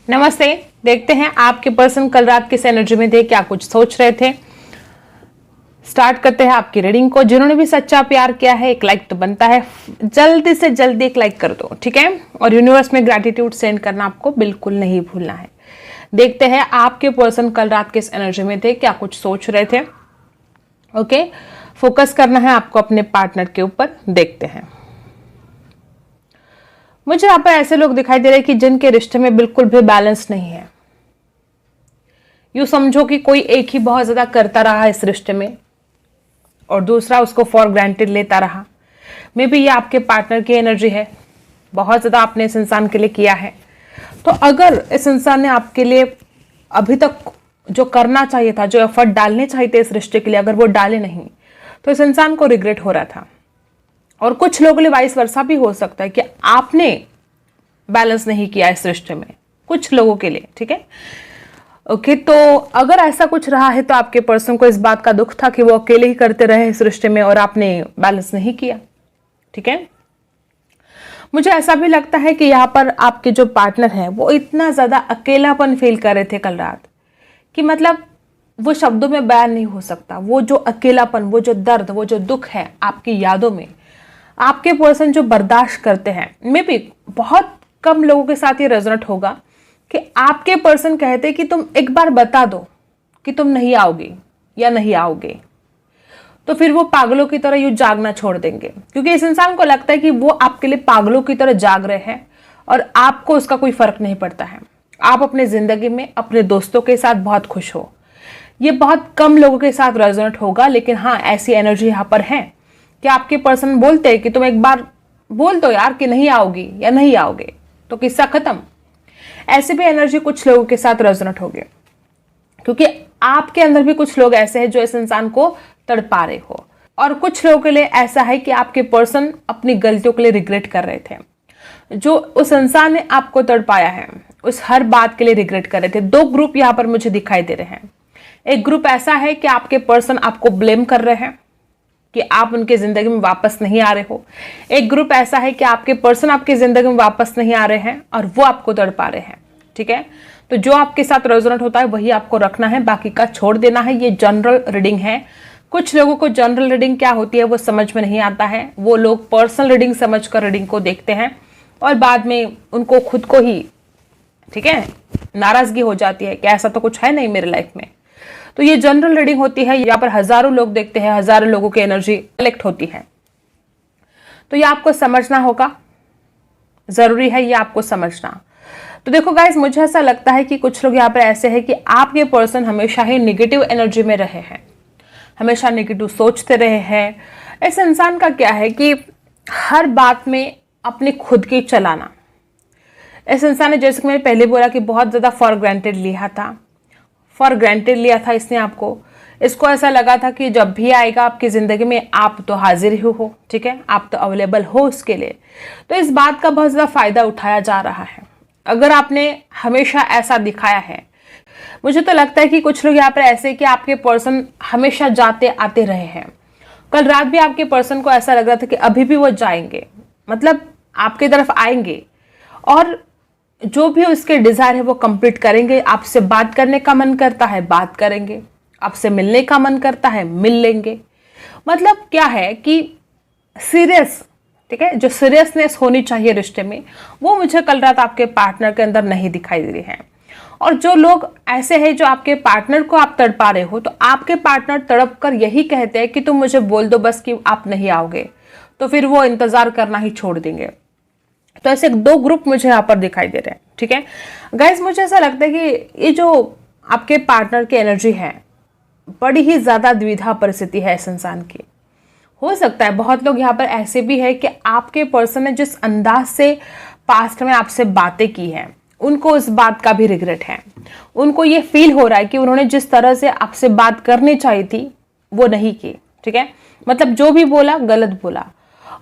नमस्ते। देखते हैं आपके पर्सन कल रात किस एनर्जी में थे, क्या कुछ सोच रहे थे। स्टार्ट करते हैं आपकी रीडिंग को। जिन्होंने भी सच्चा प्यार किया है एक लाइक तो बनता है, जल्दी से जल्दी एक लाइक कर दो, ठीक है। और यूनिवर्स में ग्रैटिट्यूड सेंड करना आपको बिल्कुल नहीं भूलना है। देखते हैं आपके पर्सन कल रात किस एनर्जी में थे, क्या कुछ सोच रहे थे। ओके, फोकस करना है आपको अपने पार्टनर के ऊपर। देखते हैं। मुझे यहाँ पर ऐसे लोग दिखाई दे रहे हैं कि जिनके रिश्ते में बिल्कुल भी बैलेंस नहीं है। यूं समझो कि कोई एक ही बहुत ज्यादा करता रहा इस रिश्ते में और दूसरा उसको फॉर ग्रांटेड लेता रहा। मे बी ये आपके पार्टनर की एनर्जी है, बहुत ज्यादा आपने इस इंसान के लिए किया है। तो अगर इस इंसान ने आपके लिए अभी तक जो करना चाहिए था, जो एफर्ट डालने चाहिए थे इस रिश्ते के लिए, अगर वो डाले नहीं तो इस इंसान को रिग्रेट हो रहा था। और कुछ लोगों के लिए वाइस वर्सा भी हो सकता है कि आपने बैलेंस नहीं किया इस रिश्ते में, कुछ लोगों के लिए, ठीक है। ओके, तो अगर ऐसा कुछ रहा है तो आपके पर्सन को इस बात का दुख था कि वो अकेले ही करते रहे इस रिश्ते में और आपने बैलेंस नहीं किया, ठीक है। मुझे ऐसा भी लगता है कि यहाँ पर आपके जो पार्टनर हैं वो इतना ज्यादा अकेलापन फील कर रहे थे कल रात कि मतलब वो शब्दों में बयान नहीं हो सकता। वो जो अकेलापन, वो जो दर्द, वो जो दुख है आपकी यादों में, आपके पर्सन जो बर्दाश्त करते हैं। मे बी बहुत कम लोगों के साथ ये रेजोनेट होगा कि आपके पर्सन कहते कि तुम एक बार बता दो कि तुम नहीं आओगे या नहीं आओगे, तो फिर वो पागलों की तरह यूं जागना छोड़ देंगे, क्योंकि इस इंसान को लगता है कि वो आपके लिए पागलों की तरह जाग रहे हैं और आपको उसका कोई फर्क नहीं पड़ता है। आप अपने जिंदगी में अपने दोस्तों के साथ बहुत खुश हो। ये बहुत कम लोगों के साथ रेजोनेट होगा, लेकिन हाँ, ऐसी एनर्जी यहाँ पर है कि आपके पर्सन बोलते हैं कि तुम एक बार बोल दो यार कि नहीं आओगी या नहीं आओगे, तो किस्सा खत्म। ऐसे भी एनर्जी कुछ लोगों के साथ रेजोनेट होगी, क्योंकि आपके अंदर भी कुछ लोग ऐसे हैं जो इस इंसान को तड़पा रहे हो। और कुछ लोगों के लिए ऐसा है कि आपके पर्सन अपनी गलतियों के लिए रिग्रेट कर रहे थे। जो उस इंसान ने आपको तड़पाया है उस हर बात के लिए रिग्रेट कर रहे थे। दो ग्रुप यहाँ पर मुझे दिखाई दे रहे हैं। एक ग्रुप ऐसा है कि आपके पर्सन आपको ब्लेम कर रहे हैं कि आप उनके जिंदगी में वापस नहीं आ रहे हो। एक ग्रुप ऐसा है कि आपके पर्सन आपकी जिंदगी में वापस नहीं आ रहे हैं और वो आपको तड़पा रहे हैं, ठीक है। तो जो आपके साथ रेजोनेट होता है वही आपको रखना है, बाकी का छोड़ देना है। ये जनरल रीडिंग है। कुछ लोगों को जनरल रीडिंग क्या होती है वो समझ में नहीं आता है। वो लोग पर्सनल रीडिंग समझकर रीडिंग को देखते हैं और बाद में उनको खुद को ही, ठीक है, नाराजगी हो जाती है कि ऐसा तो कुछ है नहीं मेरे लाइफ में। तो ये जनरल रीडिंग होती है। यहाँ पर हजारों लोग देखते हैं, हजारों लोगों की एनर्जी कलेक्ट होती है। तो ये आपको समझना होगा, जरूरी है ये आपको समझना। तो देखो गाइस, मुझे ऐसा लगता है कि कुछ लोग यहाँ पर ऐसे हैं कि आपके पर्सन हमेशा ही नेगेटिव एनर्जी में रहे हैं, हमेशा नेगेटिव सोचते रहे हैं। इस इंसान का क्या है कि हर बात में अपनी खुद की चलाना। इस इंसान ने, जैसे कि मैंने पहले बोला, कि बहुत ज्यादा फॉर ग्रांटेड लिया था इसने आपको। इसको ऐसा लगा था कि जब भी आएगा आपकी जिंदगी में आप तो हाजिर ही हो, ठीक है, आप तो अवेलेबल हो उसके लिए। तो इस बात का बहुत ज्यादा फायदा उठाया जा रहा है। अगर आपने हमेशा ऐसा दिखाया है, मुझे तो लगता है कि कुछ लोग यहाँ पर ऐसे कि आपके पर्सन हमेशा जाते आते रहे हैं। कल रात भी आपके पर्सन को ऐसा लग रहा था कि अभी भी वो जाएंगे, मतलब आपकी तरफ आएंगे और जो भी उसके डिजायर है वो कंप्लीट करेंगे। आपसे बात करने का मन करता है बात करेंगे, आपसे मिलने का मन करता है मिल लेंगे। मतलब क्या है कि सीरियस, ठीक है, जो सीरियसनेस होनी चाहिए रिश्ते में, वो मुझे कल रात आपके पार्टनर के अंदर नहीं दिखाई दे रही है। और जो लोग ऐसे हैं जो आपके पार्टनर को आप तड़पा रहे हो, तो आपके पार्टनर तड़प कर यही कहते हैं कि तुम मुझे बोल दो बस कि आप नहीं आओगे, तो फिर वो इंतजार करना ही छोड़ देंगे। तो ऐसे दो ग्रुप मुझे यहाँ पर दिखाई दे रहे हैं, ठीक है गाइस। मुझे ऐसा लगता है कि ये जो आपके पार्टनर की एनर्जी है, बड़ी ही ज्यादा द्विधा परिस्थिति है इस इंसान की। हो सकता है बहुत लोग यहाँ पर ऐसे भी है कि आपके पर्सन ने जिस अंदाज से पास्ट में आपसे बातें की हैं, उनको उस बात का भी रिग्रेट है। उनको ये फील हो रहा है कि उन्होंने जिस तरह से आपसे बात करनी चाहिए थी वो नहीं की, ठीक है, मतलब जो भी बोला गलत बोला।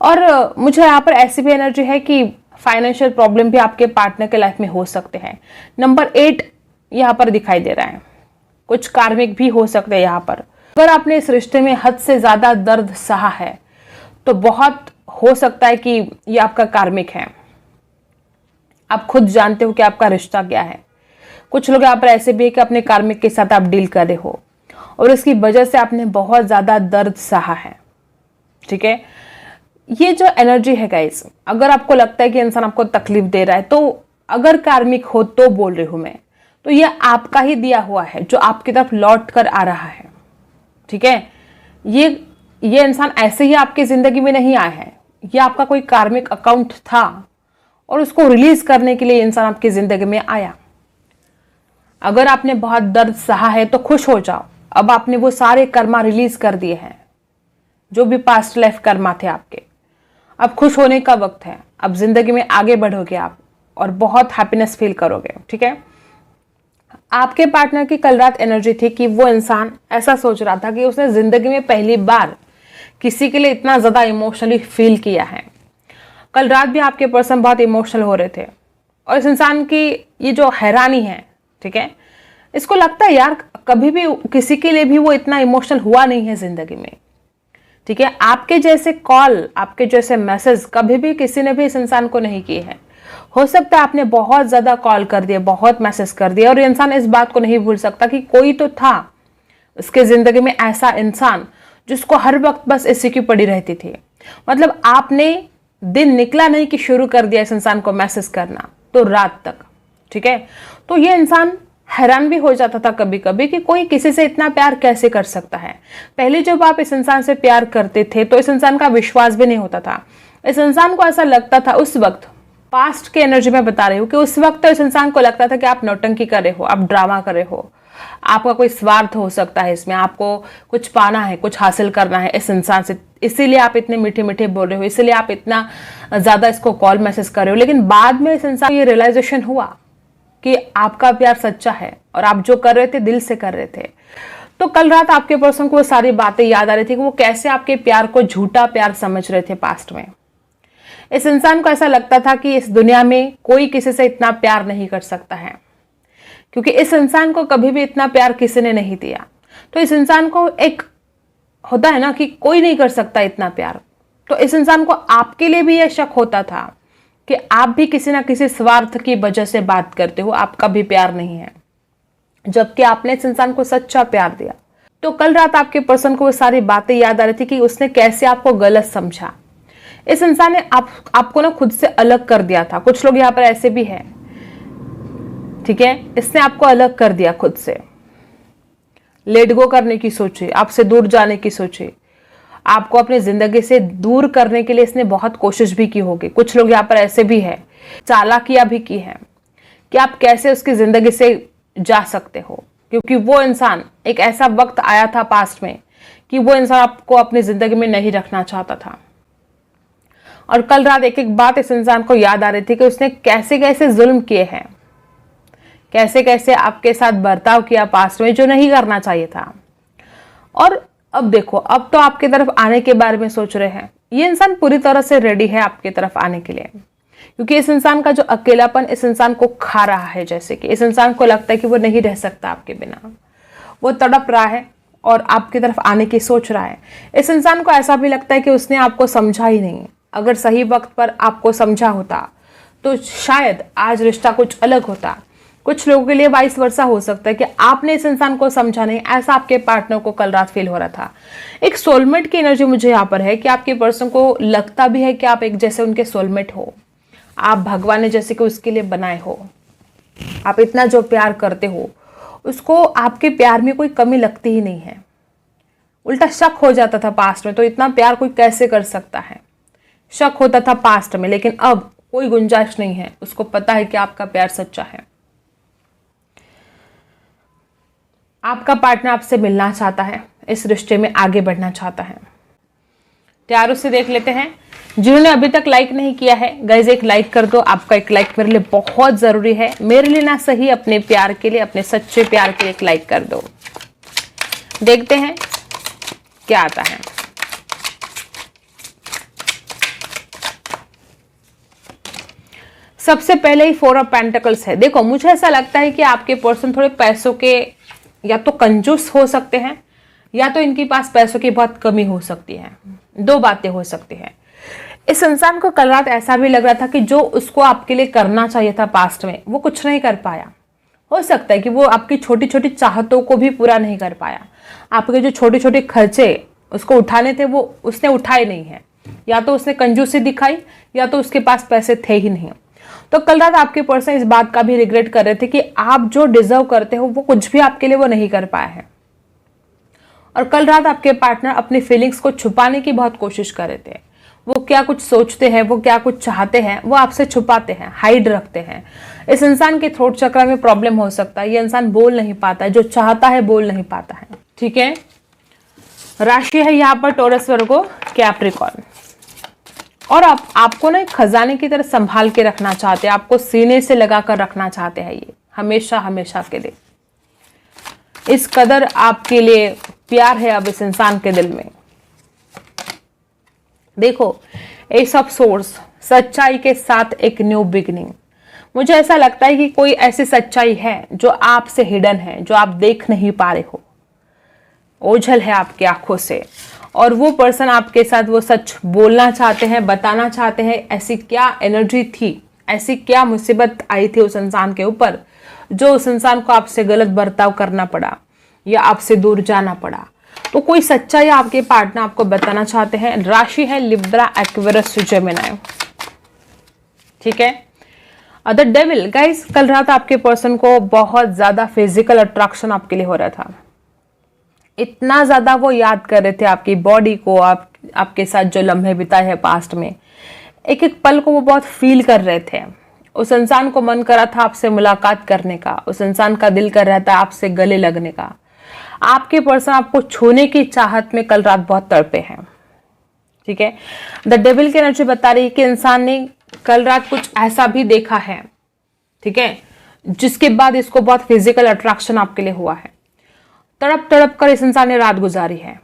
और मुझे यहाँ पर ऐसी भी एनर्जी है कि फाइनेंशियल प्रॉब्लम भी आपके पार्टनर के लाइफ में हो सकते हैं। नंबर 8 यहाँ पर दिखाई दे रहा है। कुछ कार्मिक भी हो सकते हैं यहाँ पर। अगर आपने इस रिश्ते में हद से ज्यादा दर्द सहा है तो बहुत हो सकता है कि ये आपका कार्मिक है। आप खुद जानते हो कि आपका रिश्ता क्या है। कुछ लोग यहाँ पर ऐसे भी है कि अपने कार्मिक के साथ आप डील कर रहे हो और इसकी वजह से आपने बहुत ज्यादा दर्द सहा है। ठीक है, ये जो एनर्जी है गाइस, अगर आपको लगता है कि इंसान आपको तकलीफ दे रहा है, तो अगर कार्मिक हो तो बोल रही हूं मैं, तो ये आपका ही दिया हुआ है जो आपकी तरफ लौट कर आ रहा है। ठीक है, ये इंसान ऐसे ही आपकी जिंदगी में नहीं आया है, ये आपका कोई कार्मिक अकाउंट था और उसको रिलीज करने के लिए इंसान आपकी जिंदगी में आया। अगर आपने बहुत दर्द सहा है तो खुश हो जाओ, अब आपने वो सारे कर्मा रिलीज कर दिए हैं, जो भी पास्ट लाइफ कर्मा थे आपके। अब खुश होने का वक्त है, अब जिंदगी में आगे बढ़ोगे आप और बहुत हैप्पीनेस फील करोगे। ठीक है, आपके पार्टनर की कल रात एनर्जी थी कि वो इंसान ऐसा सोच रहा था कि उसने जिंदगी में पहली बार किसी के लिए इतना ज्यादा इमोशनली फील किया है। कल रात भी आपके पर्सन बहुत इमोशनल हो रहे थे और इस इंसान की ये जो हैरानी है, ठीक है, इसको लगता है यार कभी भी किसी के लिए भी वो इतना इमोशनल हुआ नहीं है जिंदगी में। ठीक है, आपके जैसे कॉल, आपके जैसे मैसेज कभी भी किसी ने भी इस इंसान को नहीं किए हैं। हो सकता है आपने बहुत ज्यादा कॉल कर दिया, बहुत मैसेज कर दिया और इंसान इस बात को नहीं भूल सकता कि कोई तो था उसके जिंदगी में ऐसा इंसान जिसको हर वक्त बस इसी की पड़ी रहती थी। मतलब आपने दिन निकला नहीं कि शुरू कर दिया इस इंसान को मैसेज करना, तो रात तक। ठीक है, तो ये इंसान हैरान भी हो जाता था कभी कभी कि कोई किसी से इतना प्यार कैसे कर सकता है। पहले जब आप इस इंसान से प्यार करते थे तो इस इंसान का विश्वास भी नहीं होता था। इस इंसान को ऐसा लगता था उस वक्त, पास्ट की एनर्जी में बता रही हूँ कि उस वक्त तो इस इंसान को लगता था कि आप नौटंकी कर रहे हो, आप ड्रामा कर रहे हो, आपका कोई स्वार्थ हो सकता है इसमें, आपको कुछ पाना है, कुछ हासिल करना है इस इंसान से, इसीलिए आप इतने मीठे मीठे बोल रहे हो, इसीलिए आप इतना ज्यादा इसको कॉल मैसेज कर रहे हो। लेकिन बाद में इस इंसान को ये रियलाइजेशन हुआ कि आपका प्यार सच्चा है और आप जो कर रहे थे दिल से कर रहे थे। तो कल रात आपके पर्सन को वो सारी बातें याद आ रही थी कि वो कैसे आपके प्यार को झूठा प्यार समझ रहे थे पास्ट में। इस इंसान को ऐसा लगता था कि इस दुनिया में कोई किसी से इतना प्यार नहीं कर सकता है, क्योंकि इस इंसान को कभी भी इतना प्यार किसी ने नहीं दिया। तो इस इंसान को एक होता है ना कि कोई नहीं कर सकता इतना प्यार, तो इस इंसान को आपके लिए भी यह शक होता था कि आप भी किसी ना किसी स्वार्थ की वजह से बात करते हो, आपका भी प्यार नहीं है, जबकि आपने इस इंसान को सच्चा प्यार दिया। तो कल रात आपके पर्सन को वो सारी बातें याद आ रही थी कि उसने कैसे आपको गलत समझा। इस इंसान ने आपको ना खुद से अलग कर दिया था। कुछ लोग यहाँ पर ऐसे भी हैं, ठीक है, इसने आपको अलग कर दिया, खुद से लेट गो करने की सोची, आपसे दूर जाने की सोची, आपको अपनी जिंदगी से दूर करने के लिए इसने बहुत कोशिश भी की होगी। कुछ लोग यहाँ पर ऐसे भी है, चालाकियां भी की है कि आप कैसे उसकी जिंदगी से जा सकते हो, क्योंकि वो इंसान एक ऐसा वक्त आया था पास्ट में कि वो इंसान आपको अपनी जिंदगी में नहीं रखना चाहता था। और कल रात एक एक बात इस इंसान को याद आ रही थी कि उसने कैसे कैसे जुल्म किए हैं, कैसे कैसे आपके साथ बर्ताव किया पास्ट में जो नहीं करना चाहिए था। और अब देखो, अब तो आपकी तरफ आने के बारे में सोच रहे हैं। ये इंसान पूरी तरह से रेडी है आपकी तरफ आने के लिए, क्योंकि इस इंसान का जो अकेलापन इस इंसान को खा रहा है, जैसे कि इस इंसान को लगता है कि वो नहीं रह सकता आपके बिना, वो तड़प रहा है और आपकी तरफ आने की सोच रहा है। इस इंसान को ऐसा भी लगता है कि उसने आपको समझा ही नहीं। अगर सही वक्त पर आपको समझा होता तो शायद आज रिश्ता कुछ अलग होता। कुछ लोगों के लिए वाइस वर्सा हो सकता है कि आपने इस इंसान को समझा नहीं, ऐसा आपके पार्टनर को कल रात फील हो रहा था। एक सोलमेट की एनर्जी मुझे यहाँ पर है कि आपके पर्सन को लगता भी है कि आप एक जैसे उनके सोलमेट हो, आप भगवान ने जैसे कि उसके लिए बनाए हो, आप इतना जो प्यार करते हो उसको, आपके प्यार में कोई कमी लगती ही नहीं है। उल्टा शक हो जाता था पास्ट में, तो इतना प्यार कोई कैसे कर सकता है, शक होता था पास्ट में। लेकिन अब कोई गुंजाइश नहीं है, उसको पता है कि आपका प्यार सच्चा है। आपका पार्टनर आपसे मिलना चाहता है, इस रिश्ते में आगे बढ़ना चाहता है। प्यारों से देख लेते हैं। जिन्होंने अभी तक लाइक नहीं किया है गाइज, एक लाइक कर दो। आपका एक लाइक मेरे लिए बहुत जरूरी है, मेरे लिए ना सही, अपने प्यार के लिए, अपने सच्चे प्यार के लिए एक लाइक कर दो। देखते हैं क्या आता है। सबसे पहले ही 4 ऑफ पेंटिकल्स है। देखो, मुझे ऐसा लगता है कि आपके पर्सन थोड़े पैसों के या तो कंजूस हो सकते हैं, या तो इनके पास पैसों की बहुत कमी हो सकती है। 2 बातें हो सकती है। इस इंसान को कल रात ऐसा भी लग रहा था कि जो उसको आपके लिए करना चाहिए था पास्ट में, वो कुछ नहीं कर पाया। हो सकता है कि वो आपकी छोटी छोटी चाहतों को भी पूरा नहीं कर पाया, आपके जो छोटे छोटे खर्चे उसको उठाने थे वो उसने उठाए नहीं है, या तो उसने कंजूसी दिखाई या तो उसके पास पैसे थे ही नहीं। तो कल रात आपके पर्सन इस बात का भी रिग्रेट कर रहे थे कि आप जो डिजर्व करते हो वो कुछ भी आपके लिए वो नहीं कर पाया है। और कल रात आपके पार्टनर अपनी फीलिंग्स को छुपाने की बहुत कोशिश कर रहे थे। वो क्या कुछ सोचते हैं, वो क्या कुछ चाहते हैं, वो आपसे छुपाते हैं, हाइड रखते हैं। इस इंसान के थ्रोट चक्र में प्रॉब्लम हो सकता है, ये इंसान बोल नहीं पाता है, जो चाहता है बोल नहीं पाता है। ठीक है, राशि है यहाँ पर टॉरस, वर्गो, कैप्रिकॉर्न। और आपको ना एक खजाने की तरह संभाल के रखना चाहते हैं, आपको सीने से लगाकर रखना चाहते हैं, ये हमेशा हमेशा के लिए। इस कदर आपके लिए प्यार है अब इस इंसान के दिल में। देखो, एस ऑफ सोर्स, सच्चाई के साथ एक न्यू बिगिनिंग। मुझे ऐसा लगता है कि कोई ऐसी सच्चाई है जो आपसे हिडन है, जो आप देख नहीं पा रहे हो, ओझल है आपकी आंखों से, और वो पर्सन आपके साथ वो सच बोलना चाहते हैं, बताना चाहते हैं। ऐसी क्या एनर्जी थी, ऐसी क्या मुसीबत आई थी उस इंसान के ऊपर जो उस इंसान को आपसे गलत बर्ताव करना पड़ा या आपसे दूर जाना पड़ा। तो कोई सच्चाई आपके पार्टनर आपको बताना चाहते हैं। राशि है लिब्रा, एक्वेरियस, जेमिनी। ठीक है, द डेविल। गाइस, कल रात आपके पर्सन को बहुत ज्यादा फिजिकल अट्रैक्शन आपके लिए हो रहा था। इतना ज्यादा वो याद कर रहे थे आपकी बॉडी को, आपके साथ जो लम्हे बिताए हैं पास्ट में, एक एक पल को वो बहुत फील कर रहे थे। उस इंसान को मन करा था आपसे मुलाकात करने का, उस इंसान का दिल कर रहा था आपसे गले लगने का। आपके पर्सन आपको छूने की चाहत में कल रात बहुत तड़पे हैं। ठीक है, द डेविल की एनर्जी बता रही है कि इंसान ने कल रात कुछ ऐसा भी देखा है, ठीक है, जिसके बाद इसको बहुत फिजिकल अट्रैक्शन आपके लिए हुआ है। तड़प तड़प कर इस इंसान ने रात गुजारी है,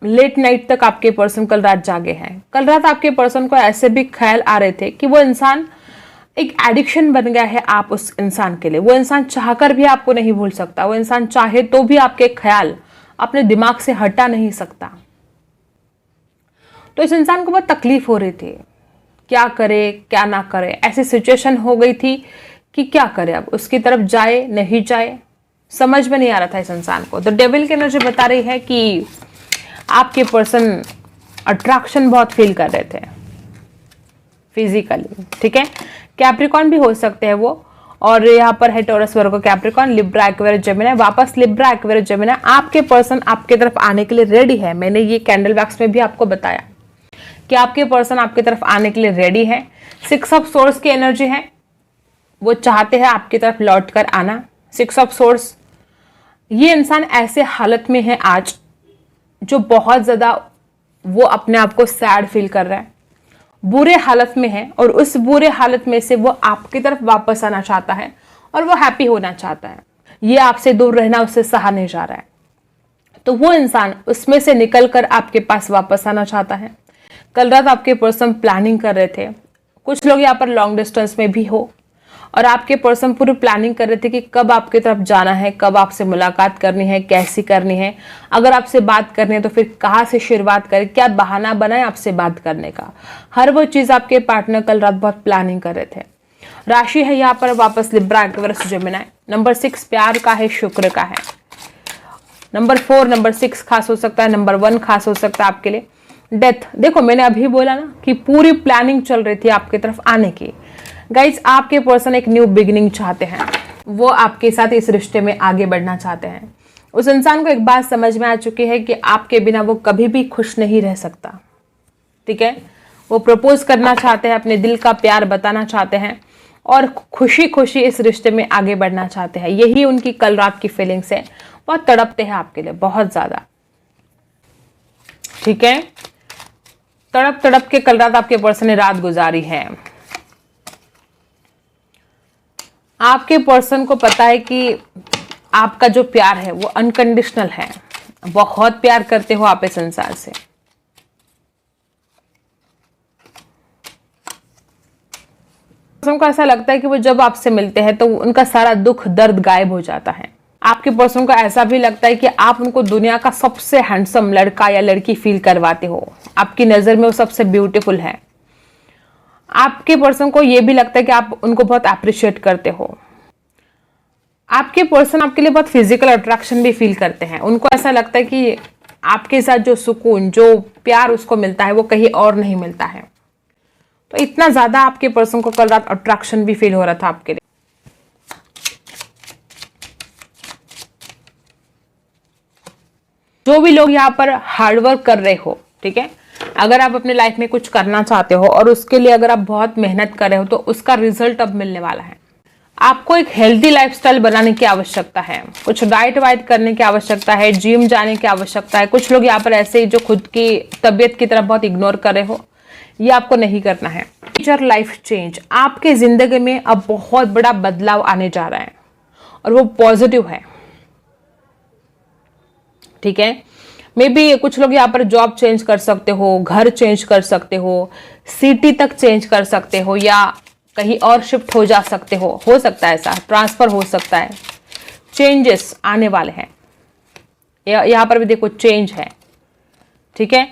लेट नाइट तक आपके पर्सन कल रात जागे हैं। कल रात आपके पर्सन को ऐसे भी ख्याल आ रहे थे कि वो इंसान एक एडिक्शन बन गया है आप उस इंसान के लिए। वो इंसान चाहकर भी आपको नहीं भूल सकता, वो इंसान चाहे तो भी आपके ख्याल अपने दिमाग से हटा नहीं सकता। तो इस इंसान को बहुत तकलीफ हो रही थी, क्या करे क्या ना करे। ऐसी सिचुएशन हो गई थी कि क्या करे, अब उसकी तरफ जाए नहीं जाए, समझ में नहीं आ रहा था इस इंसान को। तो डेविल की एनर्जी बता रही है कि आपके पर्सन अट्रैक्शन बहुत फील कर रहे थे फिजिकली। ठीक है, कैप्रिकॉर्न भी हो सकते हैं वो, और यहाँ पर है टॉरस, वर्गो, कैप्रिकॉर्न, लिब्रा, एक्वेरियस, जेमिनी। वापस लिब्रा, एक्वेरियस, जेमिनी। आपके पर्सन आपके तरफ आने के लिए रेडी है। मैंने ये कैंडल वैक्स में भी आपको बताया कि आपके पर्सन आपकी तरफ आने के लिए रेडी है। 6 ऑफ सोर्स की एनर्जी है, वो चाहते हैं आपकी तरफ लौट कर आना। 6 ऑफ सोर्स, ये इंसान ऐसे हालत में है आज जो बहुत ज्यादा वो अपने आप को सैड फील कर रहा है, बुरे हालत में है, और उस बुरे हालत में से वो आपकी तरफ वापस आना चाहता है और वो हैप्पी होना चाहता है। ये आपसे दूर रहना उससे सहा नहीं जा रहा है, तो वो इंसान उसमें से निकलकर आपके पास वापस आना चाहता है। कल रात आपके पर्सन प्लानिंग कर रहे थे, कुछ लोग यहाँ पर लॉन्ग डिस्टेंस में भी हो, और आपके पर्सन पूरी प्लानिंग कर रहे थे कि कब आपकी तरफ जाना है, कब आपसे मुलाकात करनी है, कैसी करनी है, अगर आपसे बात करनी है तो फिर कहाँ से शुरुआत करें, क्या बहाना बनाए आपसे बात करने का। हर वो चीज आपके पार्टनर कल रात बहुत प्लानिंग कर रहे थे। राशि है यहाँ पर वापस लिब्रा, एक्वेरियस, जेमिनी। नंबर 6 प्यार का है, शुक्र का है। नंबर 4, नंबर 6 खास हो सकता है, नंबर 1 खास हो सकता है आपके लिए। डेथ। देखो, मैंने अभी बोला ना कि पूरी प्लानिंग चल रही थी आपकी तरफ आने की। गाइज, आपके पर्सन एक न्यू बिगिनिंग चाहते हैं, वो आपके साथ इस रिश्ते में आगे बढ़ना चाहते हैं। उस इंसान को एक बात समझ में आ चुकी है कि आपके बिना वो कभी भी खुश नहीं रह सकता। ठीक है, वो प्रपोज करना चाहते हैं, अपने दिल का प्यार बताना चाहते हैं, और खुशी खुशी इस रिश्ते में आगे बढ़ना चाहते हैं। यही उनकी कल रात की फीलिंग्स है, बहुत तड़पते हैं आपके लिए, बहुत ज्यादा। ठीक है, तड़प तड़प के कल रात आपके पर्सन ने रात गुजारी है। आपके पर्सन को पता है कि आपका जो प्यार है वो अनकंडीशनल है, बहुत प्यार करते हो आप इस इंसान से। पर्सन को ऐसा लगता है कि वो जब आपसे मिलते हैं तो उनका सारा दुख दर्द गायब हो जाता है। आपके पर्सन को ऐसा भी लगता है कि आप उनको दुनिया का सबसे हैंडसम लड़का या लड़की फील करवाते हो, आपकी नजर में वो सबसे ब्यूटीफुल है। आपके पर्सन को यह भी लगता है कि आप उनको बहुत अप्रिशिएट करते हो। आपके पर्सन आपके लिए बहुत फिजिकल अट्रैक्शन भी फील करते हैं। उनको ऐसा लगता है कि आपके साथ जो सुकून, जो प्यार उसको मिलता है वो कहीं और नहीं मिलता है। तो इतना ज्यादा आपके पर्सन को कल रात अट्रैक्शन भी फील हो रहा था आपके लिए। जो भी लोग यहाँ पर हार्डवर्क कर रहे हो, ठीक है, अगर आप अपने लाइफ में कुछ करना चाहते हो और उसके लिए अगर आप बहुत मेहनत कर रहे हो तो उसका रिजल्ट अब मिलने वाला है। आपको एक हेल्दी लाइफस्टाइल बनाने की आवश्यकता है, कुछ डाइट वाइट करने की आवश्यकता है, जिम जाने की आवश्यकता है। कुछ लोग यहाँ पर ऐसे ही जो खुद की तबीयत की तरफ बहुत इग्नोर कर रहे हो, ये आपको नहीं करना है। मेजर लाइफ चेंज, आपके जिंदगी में अब बहुत बड़ा बदलाव आने जा रहा है और वो पॉजिटिव है, ठीक है। मे बी कुछ लोग यहाँ पर जॉब चेंज कर सकते हो, घर चेंज कर सकते हो, सिटी तक चेंज कर सकते हो, या कहीं और शिफ्ट हो जा सकते हो सकता है ऐसा, ट्रांसफर हो सकता है। चेंजेस आने वाले हैं, यहाँ पर भी देखो चेंज है, ठीक है।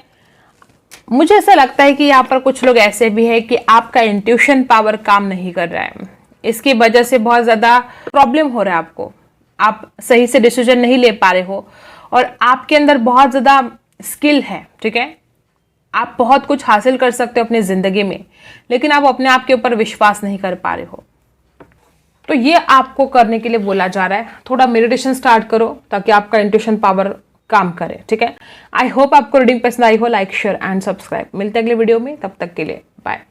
मुझे ऐसा लगता है कि यहाँ पर कुछ लोग ऐसे भी है कि आपका इंट्यूशन पावर काम नहीं कर रहा है, इसकी वजह से बहुत ज्यादा प्रॉब्लम हो रहा है आपको, आप सही से डिसीजन नहीं ले पा रहे हो और आपके अंदर बहुत ज्यादा स्किल है, ठीक है, आप बहुत कुछ हासिल कर सकते हो अपनी जिंदगी में, लेकिन आप अपने आप के ऊपर विश्वास नहीं कर पा रहे हो। तो ये आपको करने के लिए बोला जा रहा है, थोड़ा मेडिटेशन स्टार्ट करो ताकि आपका इंट्यूशन पावर काम करे, ठीक है। आई होप आपको रीडिंग पसंद आई हो। Like share and subscribe. मिलते हैं अगले वीडियो में, तब तक के लिए बाय।